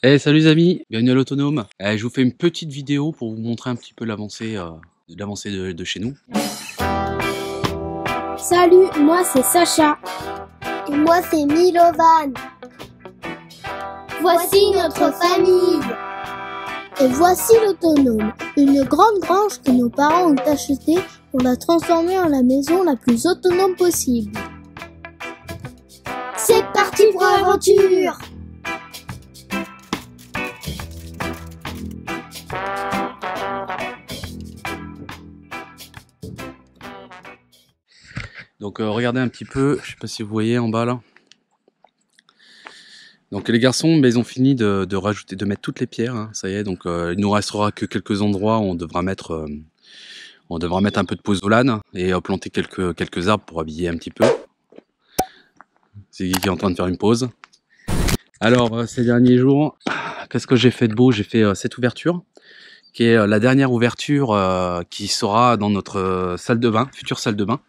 Salut les amis, bienvenue à l'Autonome. Je vous fais une petite vidéo pour vous montrer un petit peu l'avancée de chez nous. Salut, moi c'est Sacha. Et moi c'est Milovan. Voici notre famille. Et voici l'Autonome, une grande grange que nos parents ont achetée pour la transformer en la maison la plus autonome possible. C'est parti pour l'aventure. Donc regardez un petit peu, je sais pas si vous voyez en bas là. Donc les garçons, ils ont fini de mettre toutes les pierres, hein, ça y est. Donc il nous restera que quelques endroits où on devra mettre un peu de pozzolane et planter quelques arbres pour habiller un petit peu. C'est Guy qui est en train de faire une pause. Alors ces derniers jours, qu'est-ce que j'ai fait de beau? J'ai fait cette ouverture, qui est la dernière ouverture qui sera dans notre salle de bain, future salle de bain,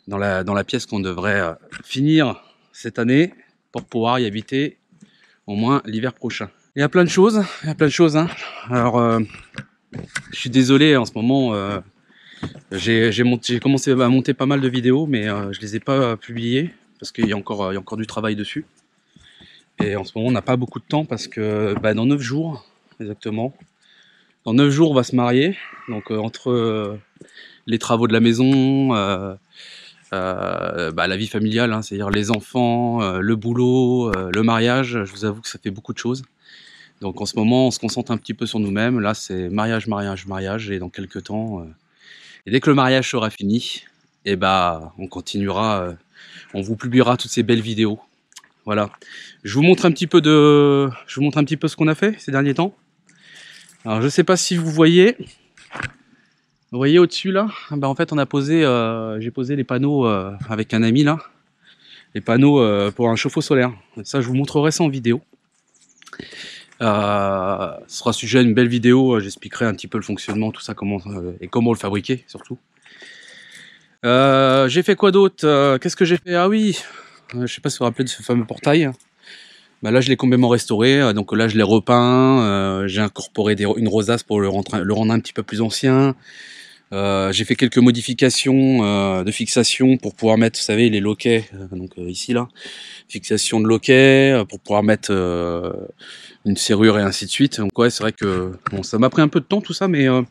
dans la pièce qu'on devrait finir cette année pour pouvoir y habiter au moins l'hiver prochain. Il y a plein de choses, hein. Alors je suis désolé en ce moment, j'ai commencé à monter pas mal de vidéos, mais je les ai pas publiées parce qu'il y a encore du travail dessus. Et en ce moment on n'a pas beaucoup de temps parce que dans 9 jours exactement, dans 9 jours on va se marier. Donc entre les travaux de la maison, la vie familiale, hein, c'est-à-dire les enfants, le boulot, le mariage, je vous avoue que ça fait beaucoup de choses. Donc en ce moment, on se concentre un petit peu sur nous-mêmes. Là, c'est mariage, mariage, mariage, et dans quelques temps, et dès que le mariage sera fini, et on continuera, on vous publiera toutes ces belles vidéos. Voilà. Je vous montre un petit peu ce qu'on a fait ces derniers temps. Alors, je sais pas si vous voyez. Vous voyez au-dessus là, en fait on a posé, j'ai posé les panneaux avec un ami là, les panneaux pour un chauffe-eau solaire. Ça je vous montrerai ça en vidéo. Ce sera sujet à une belle vidéo, j'expliquerai un petit peu le fonctionnement, tout ça, comment le fabriquer surtout. J'ai fait quoi d'autre? Qu'est-ce que j'ai fait? Ah oui, je sais pas si vous vous rappelez de ce fameux portail. Là je l'ai complètement restauré, donc là je l'ai repeint, j'ai incorporé une rosace pour le rendre un petit peu plus ancien. J'ai fait quelques modifications de fixation pour pouvoir mettre, vous savez, les loquets, ici là, fixation de loquets, pour pouvoir mettre une serrure et ainsi de suite. Donc ouais, c'est vrai que bon, ça m'a pris un peu de temps tout ça, mais bon,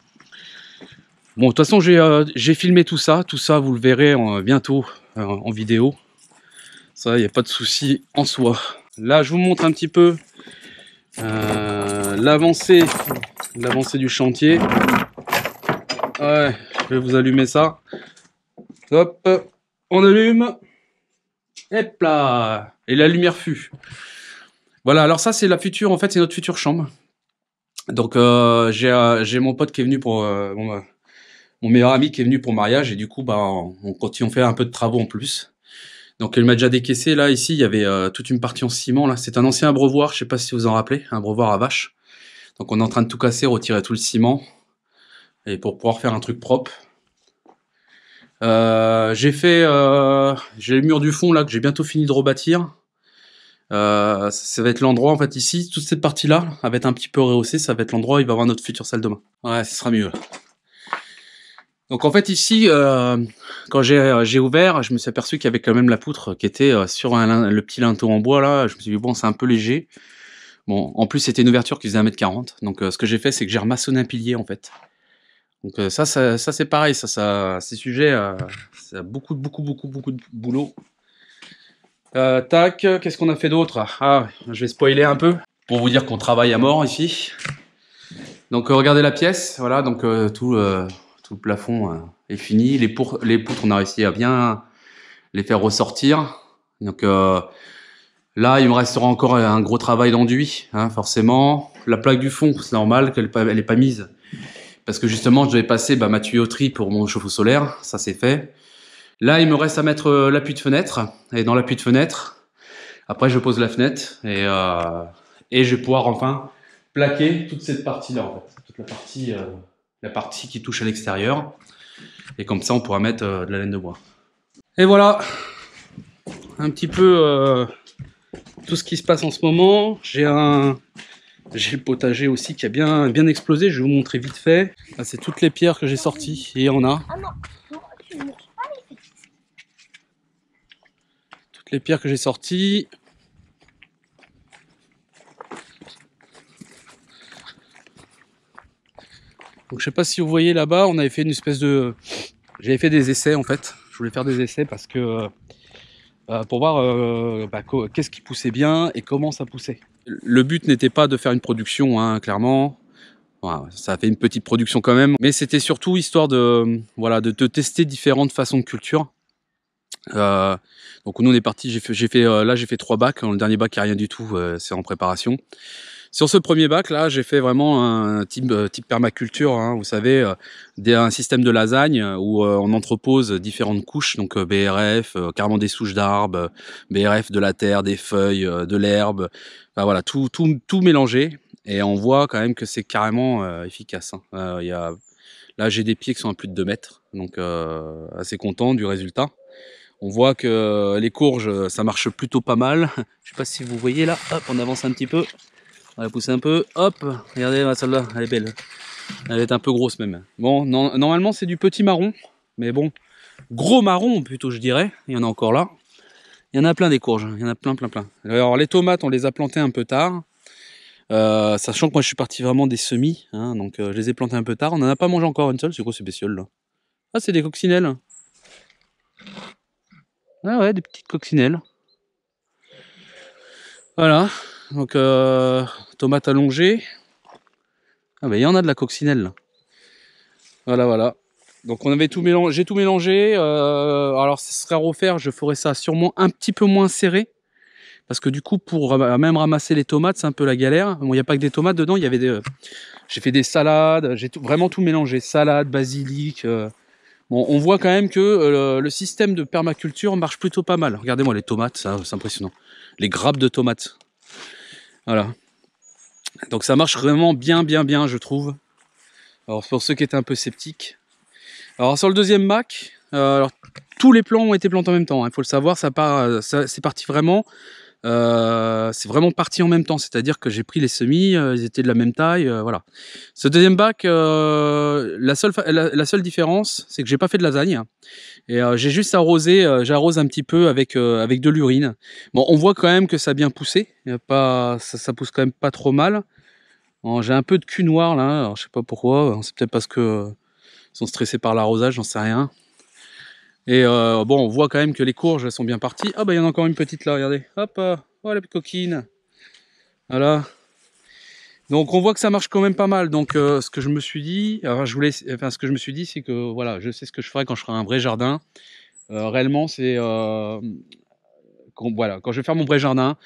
de toute façon j'ai filmé tout ça vous le verrez bientôt en vidéo. Ça, il n'y a pas de souci en soi. Là, je vous montre un petit peu l'avancée du chantier. Ouais, je vais vous allumer ça. Hop, on allume. Hop là. Et la lumière fut. Voilà, alors ça c'est la future, en fait c'est notre future chambre. Donc j'ai mon pote qui est venu pour mon meilleur ami qui est venu pour mariage, et du coup on continue, on fait un peu de travaux en plus. Donc il m'a déjà décaissé là, ici il y avait toute une partie en ciment là, c'est un ancien abreuvoir, je sais pas si vous en rappelez, un abreuvoir à vache. Donc on est en train de tout casser, retirer tout le ciment, et pour pouvoir faire un truc propre. J'ai le mur du fond là que j'ai bientôt fini de rebâtir. Ça va être l'endroit, en fait, ici, toute cette partie là va être un petit peu rehaussée, ça va être l'endroit où il va y avoir notre future salle de bain. Ouais, ce sera mieux. Donc en fait ici, quand j'ai ouvert, je me suis aperçu qu'il y avait quand même la poutre qui était sur le petit linteau en bois là. Je me suis dit bon, c'est un peu léger. Bon, en plus c'était une ouverture qui faisait 1,40 m. Donc ce que j'ai fait, c'est que j'ai remaçonné un pilier en fait. Donc ça c'est pareil, c'est sujet à beaucoup de boulot. Tac, qu'est-ce qu'on a fait d'autre? Ah, je vais spoiler un peu pour vous dire qu'on travaille à mort ici. Donc regardez la pièce, voilà, donc tout le plafond est fini. Les poutres, on a réussi à bien les faire ressortir. Donc là, il me restera encore un gros travail d'enduit, hein, forcément. La plaque du fond, c'est normal qu'elle n'est pas mise, parce que justement, je devais passer ma tuyauterie pour mon chauffe-eau solaire, ça c'est fait. Là, il me reste à mettre l'appui de fenêtre, et dans l'appui de fenêtre, après je pose la fenêtre, et je vais pouvoir enfin plaquer toute cette partie-là, en fait. Toute la partie qui touche à l'extérieur, et comme ça on pourra mettre de la laine de bois. Et voilà, un petit peu tout ce qui se passe en ce moment. J'ai un J'ai le potager aussi qui a bien explosé. Je vais vous montrer vite fait. Là, c'est toutes les pierres que j'ai sorties. Et il y en a. Ah non, non, tu ne manges pas les petits. Toutes les pierres que j'ai sorties. Donc je sais pas si vous voyez là-bas, on avait fait une espèce de... J'avais fait des essais en fait. Je voulais faire des essais parce que... pour voir qu'est-ce qui poussait bien et comment ça poussait. Le but n'était pas de faire une production, hein, clairement. Voilà, ça a fait une petite production quand même. Mais c'était surtout histoire de, voilà, de tester différentes façons de culture. Donc nous on est parti, j'ai fait 3 bacs. Le dernier bac il n'y a rien du tout, c'est en préparation. Sur ce premier bac là, j'ai fait vraiment un type permaculture, hein, vous savez, un système de lasagne où on entrepose différentes couches, donc BRF, carrément des souches d'arbres, BRF, de la terre, des feuilles, de l'herbe, enfin voilà, tout mélangé. Et on voit quand même que c'est carrément efficace, hein. Là j'ai des pieds qui sont à plus de 2 mètres, donc assez content du résultat. On voit que les courges, ça marche plutôt pas mal. Je sais pas si vous voyez là, hop, on avance un petit peu. On va pousser un peu, hop, regardez celle-là, elle est belle. Elle est un peu grosse même. Bon, normalement c'est du petit marron, mais bon, gros marron plutôt je dirais. Il y en a encore là. Il y en a plein des courges, il y en a plein. Alors les tomates, on les a plantées un peu tard. Sachant que moi je suis parti vraiment des semis, hein, donc je les ai plantées un peu tard. On n'en a pas mangé encore une seule, c'est quoi ces bestioles là? Ah, c'est des coccinelles. Ah ouais, des petites coccinelles. Voilà, donc tomates allongées. Ah bah il y en a de la coccinelle là. Voilà. Donc on avait tout mélangé, j'ai tout mélangé. Alors ça serait à refaire, je ferais ça sûrement un petit peu moins serré. Parce que du coup, pour même ramasser les tomates, c'est un peu la galère. Bon, il n'y a pas que des tomates dedans, il y avait j'ai fait des salades, j'ai vraiment tout mélangé. Salade, basilic. Bon, on voit quand même que le système de permaculture marche plutôt pas mal. Regardez-moi les tomates, ça, c'est impressionnant. Les grappes de tomates. Voilà. Donc ça marche vraiment bien, je trouve. Alors pour ceux qui étaient un peu sceptiques. Alors sur le deuxième bac, alors, tous les plants ont été plantés en même temps. Il faut le savoir, c'est parti vraiment. C'est vraiment parti en même temps, c'est-à-dire que j'ai pris les semis, ils étaient de la même taille, voilà. Ce deuxième bac, la seule différence, c'est que j'ai pas fait de lasagne et j'ai juste arrosé, j'arrose un petit peu avec de l'urine. Bon, on voit quand même que ça a bien poussé, ça pousse quand même pas trop mal. J'ai un peu de cul noir là, alors je sais pas pourquoi, c'est peut-être parce que ils sont stressés par l'arrosage, j'en sais rien. Et bon, on voit quand même que les courges sont bien parties. Ah bah il y en a encore une petite là, regardez. Hop, oh la petite coquine. Voilà. Donc on voit que ça marche quand même pas mal. Donc ce que je me suis dit, ce que je me suis dit, c'est que voilà, je sais ce que je ferai quand je ferai un vrai jardin. Réellement, c'est quand je vais faire mon vrai jardin,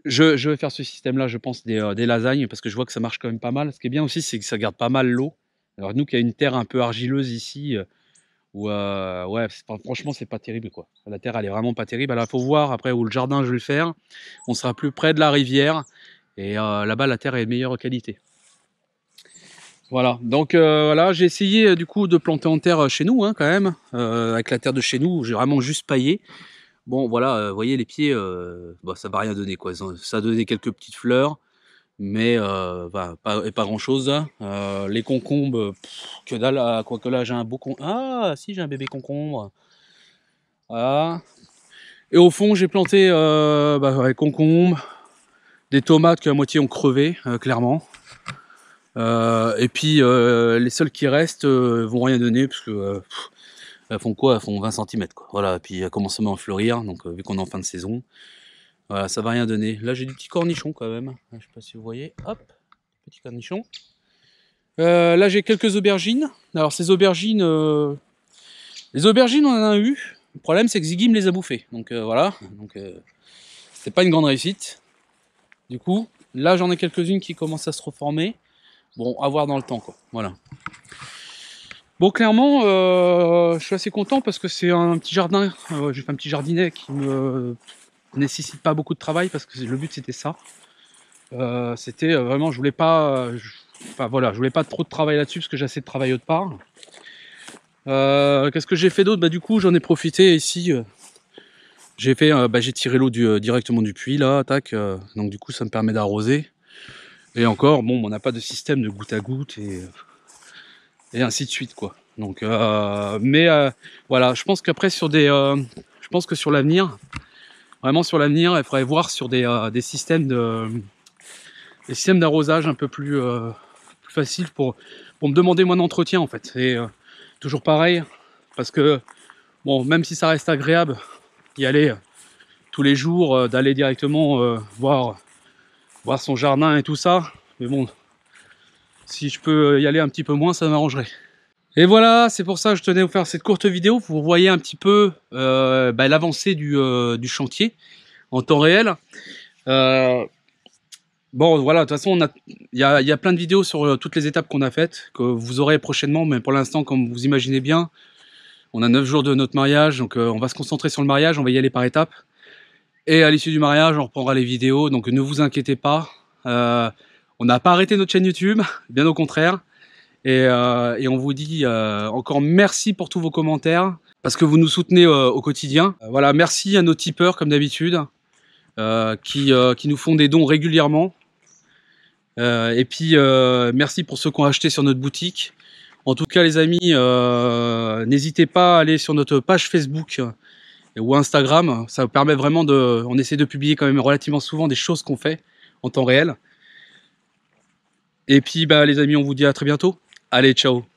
je vais faire ce système-là, je pense, des lasagnes, parce que je vois que ça marche quand même pas mal. Ce qui est bien aussi, c'est que ça garde pas mal l'eau. Alors nous qui a une terre un peu argileuse ici, où ouais, franchement c'est pas terrible quoi. La terre elle est vraiment pas terrible. Alors il faut voir après où le jardin je vais le faire. On sera plus près de la rivière et là-bas la terre est de meilleure qualité. Voilà, donc voilà, j'ai essayé du coup de planter en terre chez nous, hein, quand même, avec la terre de chez nous, j'ai vraiment juste paillé. Bon voilà, vous voyez les pieds, bah, ça va rien donner quoi. Ça a donné quelques petites fleurs, mais bah, pas grand chose. Les concombres, que dalle, quoique là j'ai un beau concombre. Ah si, j'ai un bébé concombre. Voilà. Et au fond j'ai planté ouais, concombre, des tomates qui à moitié ont crevé, clairement. Et puis les seules qui restent vont rien donner parce que elles font quoi? Elles font 20 cm quoi. Voilà, et puis elles commencent à fleurir, donc vu qu'on est en fin de saison. Voilà, ça va rien donner. Là, j'ai du petit cornichon quand même. Je sais pas si vous voyez. Hop, petit cornichon. Là, j'ai quelques aubergines. Alors, ces aubergines, les aubergines, on en a eu. Le problème, c'est que Ziggy me les a bouffées. Donc voilà. Donc, c'est pas une grande réussite. Du coup, là, j'en ai quelques-unes qui commencent à se reformer. Bon, à voir dans le temps, quoi. Voilà. Bon, clairement, je suis assez content parce que c'est un petit jardin. J'ai fait un petit jardinet qui me nécessite pas beaucoup de travail parce que le but c'était ça. C'était vraiment, je voulais pas, enfin voilà, je voulais pas trop de travail là-dessus parce que j'ai assez de travail autre part. Qu'est-ce que j'ai fait d'autre? Bah du coup j'en ai profité ici. J'ai tiré l'eau directement du puits là, tac. Donc du coup ça me permet d'arroser. Et encore, bon, on n'a pas de système de goutte à goutte et ainsi de suite, quoi. Donc, voilà, je pense qu'après sur je pense que sur l'avenir, vraiment sur l'avenir, il faudrait voir sur des systèmes d'arrosage un peu plus faciles pour me demander moins d'entretien en fait. Et toujours pareil, parce que bon, même si ça reste agréable y aller tous les jours, d'aller directement voir son jardin et tout ça, mais bon, si je peux y aller un petit peu moins, ça m'arrangerait. Et voilà, c'est pour ça que je tenais à vous faire cette courte vidéo. Vous voyez un petit peu l'avancée du chantier en temps réel. Bon, voilà, de toute façon, il y a plein de vidéos sur toutes les étapes qu'on a faites, que vous aurez prochainement, mais pour l'instant, comme vous imaginez bien, on a 9 jours de notre mariage, donc on va se concentrer sur le mariage, on va y aller par étapes. Et à l'issue du mariage, on reprendra les vidéos, donc ne vous inquiétez pas. On n'a pas arrêté notre chaîne YouTube, bien au contraire. Et on vous dit encore merci pour tous vos commentaires, parce que vous nous soutenez au quotidien. Voilà, merci à nos tipeurs, comme d'habitude, qui nous font des dons régulièrement. Et puis merci pour ceux qui ont acheté sur notre boutique. En tout cas les amis, n'hésitez pas à aller sur notre page Facebook ou Instagram. Ça vous permet vraiment on essaie de publier quand même relativement souvent des choses qu'on fait en temps réel. Et puis les amis, on vous dit à très bientôt. Allez, ciao.